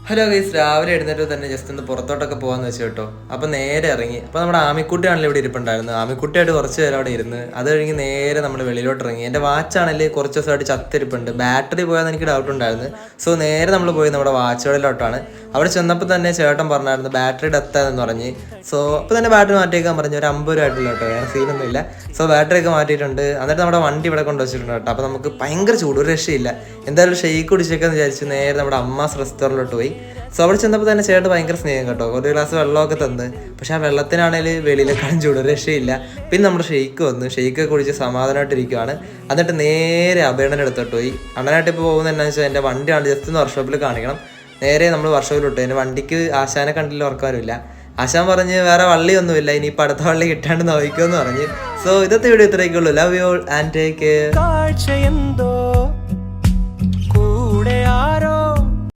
Hello guys, രാവിലെ എഴുന്നേറ്റ് തന്നെ ജസ്റ്റ് ഒന്ന് പുറത്തോട്ടൊക്കെ പോകാന്ന് വെച്ചു കേട്ടോ. അപ്പോൾ നേരെ ഇറങ്ങി. അപ്പോൾ നമ്മുടെ ആമിക്കുട്ടിയാണല്ലോ ഇവിടെ ഇരിപ്പുണ്ടായിരുന്നു. ആമിക്കുട്ടിയായിട്ട് കുറച്ച് നേരം അവിടെ ഇരുന്ന് അത് കഴിഞ്ഞ് നേരെ നമ്മൾ വെളിയിലോട്ട് ഇറങ്ങി. എൻ്റെ വാച്ചാണെങ്കിൽ കുറച്ച് ദിവസമായിട്ട് ചത്തിരിപ്പുണ്ട്. ബാറ്ററി പോയാന്ന് എനിക്ക് ഡൗട്ട് ഉണ്ടായിരുന്നു. സോ നേരെ നമ്മൾ പോയി നമ്മുടെ വാച്ച് കടയിലോട്ടാണ്. അവിടെ ചെന്നപ്പോൾ തന്നെ ചേട്ടൻ പറഞ്ഞായിരുന്നു ബാറ്ററി ഡെത്താന്ന് പറഞ്ഞ്. സോ അപ്പോൾ തന്നെ ബാറ്ററി മാറ്റിയേക്കാൻ പറഞ്ഞു. ഒരു 50 രൂപ ആയിട്ടുള്ള കേട്ടോ, വേറെ സീനൊന്നും ഇല്ല. സോ ബാറ്ററി ഒക്കെ മാറ്റിയിട്ടുണ്ട്. എന്നിട്ട് നമ്മുടെ വണ്ടി ഇവിടെ കൊണ്ടുവച്ചിട്ടുണ്ട് കേട്ടോ. അപ്പോൾ നമുക്ക് ഭയങ്കര ചൂട്, ഒരു രക്ഷയില്ല. എന്തായാലും ഷെയ്ക്ക് കുടിച്ചേക്കെന്ന് വിചാരിച്ചു നേരെ നമ്മുടെ അമ്മാസ് റെസ്റ്റോറൻറ്റിലോട്ട് പോയി. സോ അവിടെ ചെന്നപ്പോൾ തന്നെ ചേട്ടൻ ഭയങ്കര സ്നേഹം കേട്ടോ. ഒരു ഗ്ലാസ് വെള്ളമൊക്കെ തന്ന്. പക്ഷെ ആ വെള്ളത്തിനാണെങ്കിൽ വെളിയിലേക്കാളും ചൂട്, ഒരു രക്ഷയില്ല. പിന്നെ നമ്മുടെ ഷെയ്ക്ക് വന്നു. ഷെയ്ക്ക് കുടിച്ച് സമാധാനമായിട്ടിരിക്കുകയാണ്. എന്നിട്ട് നേരെ അഭയണ്ണൻ്റെ അടുത്തോട്ട് പോയി. അണ്ണനായിട്ട് ഇപ്പോൾ പോകുന്നത് എന്താണെന്ന് വെച്ചാൽ എൻ്റെ വണ്ടിയാണ് ജസ്റ്റ് ഒന്ന് വർക്ക്ഷോപ്പിൽ കാണിക്കണം. നേരെ നമ്മൾ വർക്ക്ഷോപ്പിലിട്ടു. എൻ്റെ വണ്ടിക്ക് ആശാനെ കണ്ടില്ല, ഉറക്കാനുമില്ല. ആശാൻ പറഞ്ഞ് വേറെ വള്ളിയൊന്നുമില്ല, ഇനിയിപ്പോൾ അടുത്ത വള്ളി കിട്ടാണ്ട് നോക്കുമെന്ന് പറഞ്ഞ്. സോ ഇന്നത്തെ വീഡിയോ ഇത്രയൊക്കെ ഉള്ളൂ. Love you all and take care.